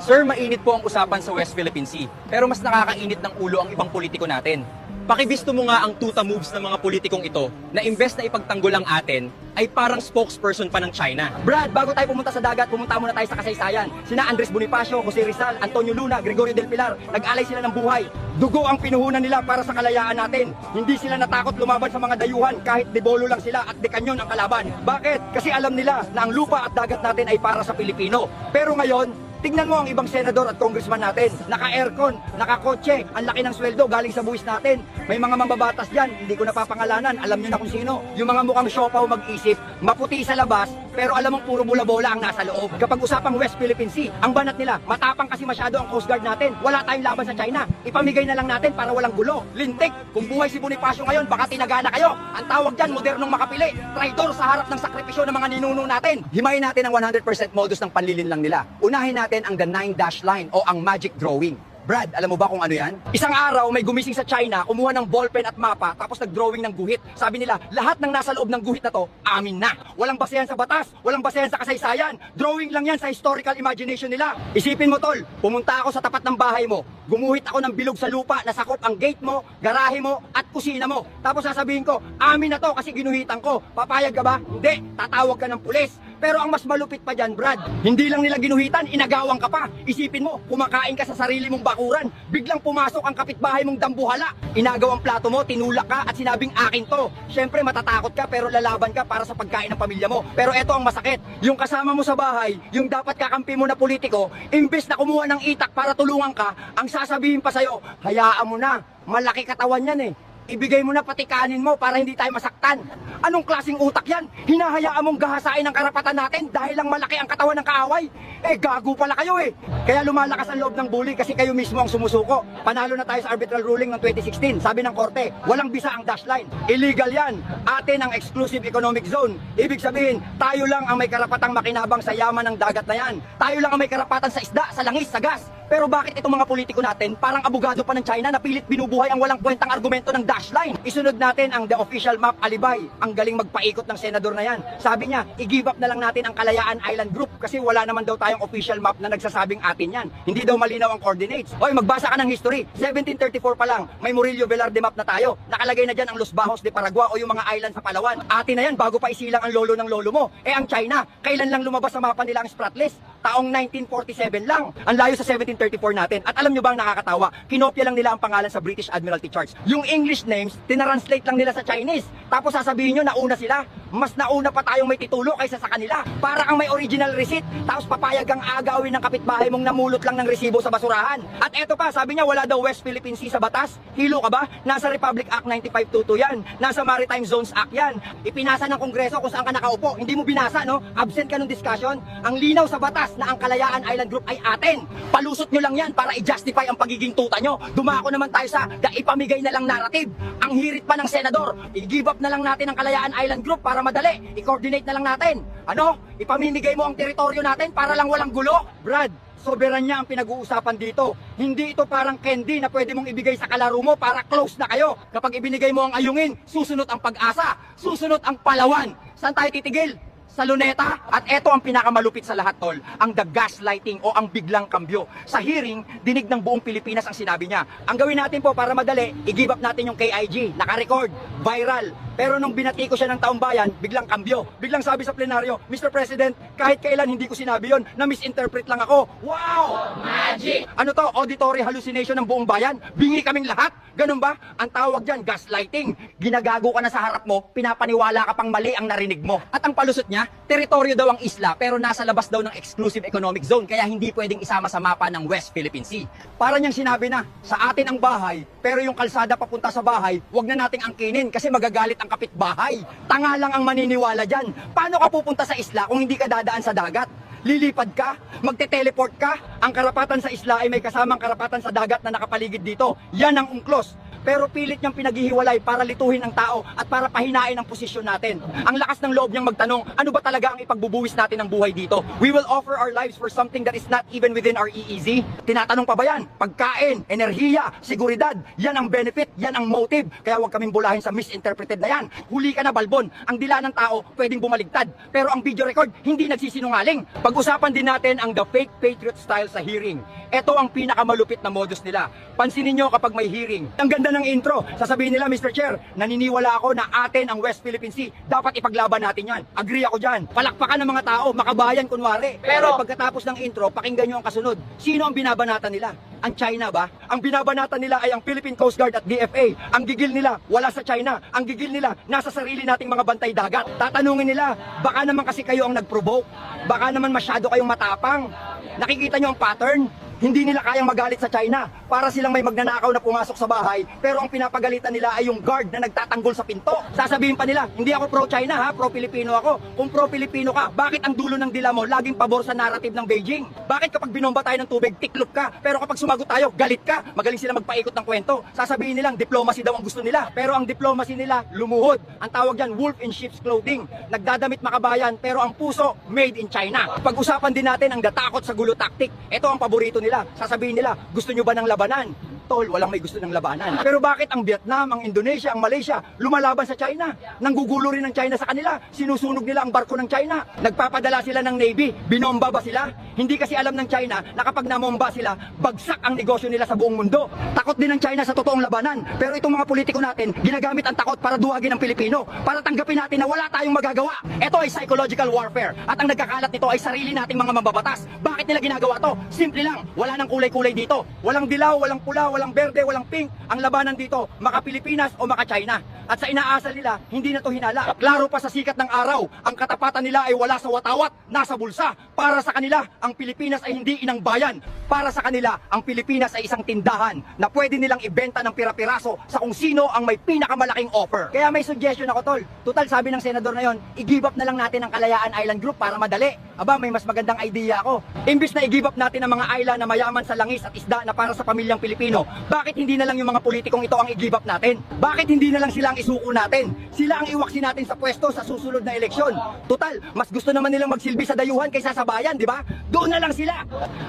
Sir, mainit po ang usapan sa West Philippine Sea, pero mas nakakainit ng ulo ang ibang politiko natin. Pakibisto mo nga ang tuta moves ng mga politikong ito na imbes na ipagtanggol ang atin, ay parang spokesperson pa ng China. Brad, bago tayo pumunta sa dagat, pumunta muna tayo sa kasaysayan. Sina Andres Bonifacio, Jose Rizal, Antonio Luna, Gregorio del Pilar, nag-alay sila ng buhay. Dugo ang pinuhunan nila para sa kalayaan natin. Hindi sila natakot lumaban sa mga dayuhan kahit debolo lang sila at dekanyon ang kalaban. Bakit? Kasi alam nila na ang lupa at dagat natin ay para sa Pilipino. Pero ngayon, tingnan mo ang ibang senador at congressman natin. Naka-aircon, naka-kotse, ang laki ng sweldo galing sa buwis natin. May mga mambabatas dyan, hindi ko napapangalanan, alam niyo na kung sino. Yung mga mukhang siopaw mag-isip, maputi sa labas, pero alam mong puro bula-bola ang nasa loob. Kapag usapang West Philippine Sea, ang banat nila, matapang kasi masyado ang Coast Guard natin. Wala tayong laban sa China. Ipamigay na lang natin para walang gulo. Lintik, kung buhay si Bonifacio ngayon, baka tinagana kayo. Ang tawag dyan, modernong makapili. Traidor sa harap ng sakripisyo ng mga ninuno natin. Himayin natin ang 100% modus ng panlilin lang nila. Unahin natin ang the 9-dash line o ang magic drawing. Brad, alam mo ba kung ano yan? Isang araw may gumising sa China, kumuha ng ballpen at mapa, tapos nag-drawing ng guhit. Sabi nila, lahat ng nasa loob ng guhit na to, amin na. Walang basehan sa batas, walang basehan sa kasaysayan. Drawing lang yan sa historical imagination nila. Isipin mo tol, pumunta ako sa tapat ng bahay mo, gumuhit ako ng bilog sa lupa, nasakop ang gate mo, garahe mo, at kusina mo. Tapos sasabihin ko, amin na to kasi ginuhitan ko. Papayag ka ba? Hindi, tatawag ka ng pulis. Pero ang mas malupit pa dyan, Brad, hindi lang nila ginuhitan, inagawang ka pa. Isipin mo, kumakain ka sa sarili mong bakuran, biglang pumasok ang kapitbahay mong dambuhala. Inagaw ang plato mo, tinulak ka at sinabing akin to. Siyempre matatakot ka pero lalaban ka para sa pagkain ng pamilya mo. Pero eto ang masakit, yung kasama mo sa bahay, yung dapat kakampi mo na politiko, imbes na kumuha ng itak para tulungan ka, ang sasabihin pa sa'yo, hayaan mo na, malaki katawan yan eh. Ibigay mo na pati kanin mo para hindi tayo masaktan. Anong klaseng utak yan? Hinahayaan mong gahasain ang karapatan natin dahil lang malaki ang katawan ng kaaway? Eh, gago pala kayo eh. Kaya lumalakas ang loob ng bully kasi kayo mismo ang sumusuko. Panalo na tayo sa arbitral ruling ng 2016. Sabi ng korte, walang bisa ang dash line. Illegal yan. Atin ang exclusive economic zone. Ibig sabihin, tayo lang ang may karapatang makinabang sa yaman ng dagat na yan. Tayo lang ang may karapatan sa isda, sa langis, sa gas. Pero bakit itong mga politiko natin parang abogado pa ng China na pilit binubuhay ang walang kwentang argumento ng dash line? Isunod natin ang the official map alibay. Ang galing magpaikot ng senador na yan. Sabi niya, i-give up na lang natin ang Kalayaan Island Group kasi wala naman daw tayong official map na nagsasabing atin yan. Hindi daw malinaw ang coordinates. Hoy, magbasa ka ng history. 1734 pa lang, may Murillo Velarde map na tayo. Nakalagay na dyan ang Los Bajos de Paragua o yung mga island sa Palawan. Atin na yan bago pa isilang ang lolo ng lolo mo. Eh ang China, kailan lang lumabas sa mapa nila ang Spratlys? Taong 1947 lang. Ang layo sa 1734 natin. At alam nyo ba ang nakakatawa? Kinopya lang nila ang pangalan sa British Admiralty charts. Yung English names, tinranslate lang nila sa Chinese. Tapos sasabihin nyo, nauna sila. Mas nauna pa tayong may titulo kaysa sa kanila. Para kang may original receipt. Tapos papayag kang agawin ng kapitbahay mong namulot lang ng resibo sa basurahan. At eto pa, sabi niya wala daw West Philippine Sea sa batas. Hilo ka ba? Nasa Republic Act 9522 yan. Nasa Maritime Zones Act yan. Ipinasa ng Kongreso kung saan ka nakaupo. Hindi mo binasa, no? Absent ka ng discussion. Ang linaw sa batas na ang Kalayaan Island Group ay atin. Palusot nyo lang yan para i-justify ang pagiging tuta nyo. Dumako naman tayo sa ipamigay na lang narrative. Ang hirit pa ng senador, i-give up na lang natin ang Kalayaan Island Group para madali. I-coordinate na lang natin. Ano? Ipamimigay mo ang teritoryo natin para lang walang gulo? Brad, soberanya ang pinag-uusapan dito. Hindi ito parang candy na pwede mong ibigay sa kalaro mo para close na kayo. Kapag ibinigay mo ang ayungin, susunod ang Pag-asa, susunod ang Palawan. Saan tayo titigil? Sa Luneta. At eto ang pinakamalupit sa lahat tol, ang the gaslighting o ang biglang kambyo. Sa hearing, dinig ng buong Pilipinas ang sinabi niya. Ang gawin natin po para madali, i-give up natin yung KIG, naka-record, viral. Pero nung binati ko siya ng taong bayan, biglang kambyo. Biglang sabi sa plenaryo, Mr. President, kahit kailan hindi ko sinabi yon, na misinterpret lang ako. Wow! Magic! Ano to? Auditory hallucination ng buong bayan? Bingi kaming lahat? Ganun ba? Ang tawag dyan, gaslighting. Ginagago ka na sa harap mo, pinapaniwala ka pang mali ang narinig mo. At ang palusot niya, teritoryo daw ang isla pero nasa labas daw ng exclusive economic zone kaya hindi pwedeng isama sa mapa ng West Philippine Sea. Para niyang sinabi na, sa atin ang bahay pero yung kalsada papunta sa bahay, wag na nating angkinin kasi magagalit ang kapitbahay. Tanga lang ang maniniwala dyan. Paano ka pupunta sa isla kung hindi ka dadaan sa dagat? Lilipad ka? Magte-teleport ka? Ang karapatan sa isla ay may kasamang karapatan sa dagat na nakapaligid dito. Yan ang UNCLOS. pero pilit niyang pinaghihiwalay para lituhin ang tao at para pahinain ang posisyon natin. Ang lakas ng loob niyang magtanong, ano ba talaga ang ipagbubuwis natin ng buhay dito? We will offer our lives for something that is not even within our EEZ. Tinatanong pa ba yan? Pagkain, enerhiya, seguridad, yan ang benefit, yan ang motive. Kaya huwag kaming bulahin sa misinterpreted na yan. Huli ka na, Balbon. Ang dila ng tao pwedeng bumaligtad, pero ang video record hindi nagsisinungaling. Pag-usapan din natin ang the fake patriot style sa hearing. Ito ang pinakamalupit na modus nila. Pansinin nyo kapag may hearing. Ang ganda ng intro. Sasabihin nila, Mr. Chair, naniniwala ako na atin ang West Philippine Sea. Dapat ipaglaban natin yan. Agree ako dyan. Palakpakan ng mga tao, makabayan kunwari. Pero pagkatapos ng intro, pakinggan nyo ang kasunod. Sino ang binabanatan nila? Ang China ba? Ang binabanatan nila ay ang Philippine Coast Guard at DFA. Ang gigil nila, wala sa China. Ang gigil nila, nasa sarili nating mga bantay dagat. Tatanungin nila, baka naman kasi kayo ang nag-provoke. Baka naman masyado kayong matapang. Nakikita nyo ang pattern? Hindi nila kayang magalit sa China para silang may magnanakaw na pumasok sa bahay, pero ang pinapagalitan nila ay yung guard na nagtatanggol sa pinto. Sasabihin pa nila, hindi ako pro-China ha, pro-Pilipino ako. Kung pro-Pilipino ka, bakit ang dulo ng dila mo laging pabor sa narrative ng Beijing? Bakit kapag binomba tayo ng tubig, tiklop ka, pero kapag sumagot tayo, galit ka? Magaling sila magpaikot ng kwento. Sasabihin nilang diplomacy daw ang gusto nila, pero ang diplomacy nila lumuhod. Ang tawag dyan, wolf in sheep's clothing. Nagdadamit makabayan, pero ang puso made in China. Pag-usapan din natin ang datakot sa gulo tactic. Ito ang paborito nila. Sasabihin nila, gusto nyo ba ng labanan? Tol, walang may gusto ng labanan. Pero bakit ang Vietnam, ang Indonesia, ang Malaysia lumalaban sa China? Nanggugulo rin ng China sa kanila. Sinusunog nila ang barko ng China. Nagpapadala sila ng Navy. Binomba ba sila? Hindi kasi alam ng China na kapag namomba sila, bagsak ang negosyo nila sa buong mundo. Takot din ng China sa totoong labanan. Pero itong mga politiko natin, ginagamit ang takot para duwagin ang Pilipino. Para tanggapin natin na wala tayong magagawa. Ito ay psychological warfare. At ang nagkakalat nito ay sarili nating mga mambabatas. Bakit nila ginagawa to? Simple lang. Wala nang kulay-kulay dito. Walang dilaw, walang pula, walang berde, walang pink. Ang labanan dito, maka-Pilipinas o maka-China. At sa inaasal nila, hindi na to hinala. Klaro pa sa sikat ng araw, ang katapatan nila ay wala sa watawat, nasa bulsa. Para sa kanila, ang Pilipinas ay hindi inang bayan. Para sa kanila, ang Pilipinas ay isang tindahan na pwede nilang ibenta ng pira-piraso sa kung sino ang may pinakamalaking offer. Kaya may suggestion ako, tol. Tutal, sabi ng senador na yon, i-give up na lang natin ang Kalayaan Island Group para madali. Aba, may mas magandang idea ako. Imbis na i-give up natin ang mga island na mayaman sa langis at isda na para sa pamilyang Pilipino, bakit hindi na lang yung mga politikong ito ang i-give up natin? Bakit hindi na lang sila ang isuko natin? Sila ang iwaksi natin sa pwesto sa susunod na eleksyon. Tutal, mas gusto naman nilang magsilbi sa dayuhan kaysa sa bayan, di ba? Doon na lang sila.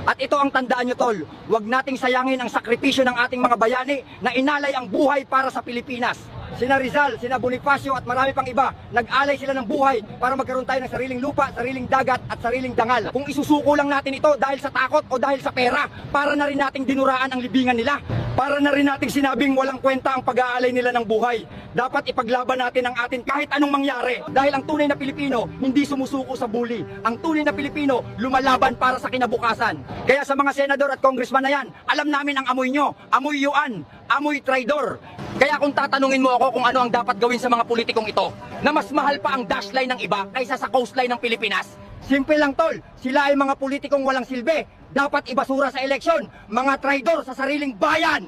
At ito ang tandaan nyo, tol. Huwag nating sayangin ang sakripisyo ng ating mga bayani na inalay ang buhay para sa Pilipinas. Sina Rizal, sina Bonifacio at marami pang iba, nag-alay sila ng buhay para magkaroon tayo ng sariling lupa, sariling dagat at sariling dangal. Kung isusuko lang natin ito dahil sa takot o dahil sa pera, para na rin nating dinuraan ang libingan nila. Para na rin nating sinabing walang kwenta ang pag-aalay nila ng buhay. Dapat ipaglaban natin ang atin kahit anong mangyari. Dahil ang tunay na Pilipino, hindi sumusuko sa bully. Ang tunay na Pilipino, lumalaban para sa kinabukasan. Kaya sa mga senador at congressman na yan, alam namin ang amoy nyo. Amoy yuan, amoy traidor. Kaya kung tatanungin mo ako kung ano ang dapat gawin sa mga politikong ito, na mas mahal pa ang dashline ng iba kaysa sa coastline ng Pilipinas, simple lang, tol. Sila ay mga politikong walang silbi. Dapat ibasura sa eleksyon. Mga traidor sa sariling bayan.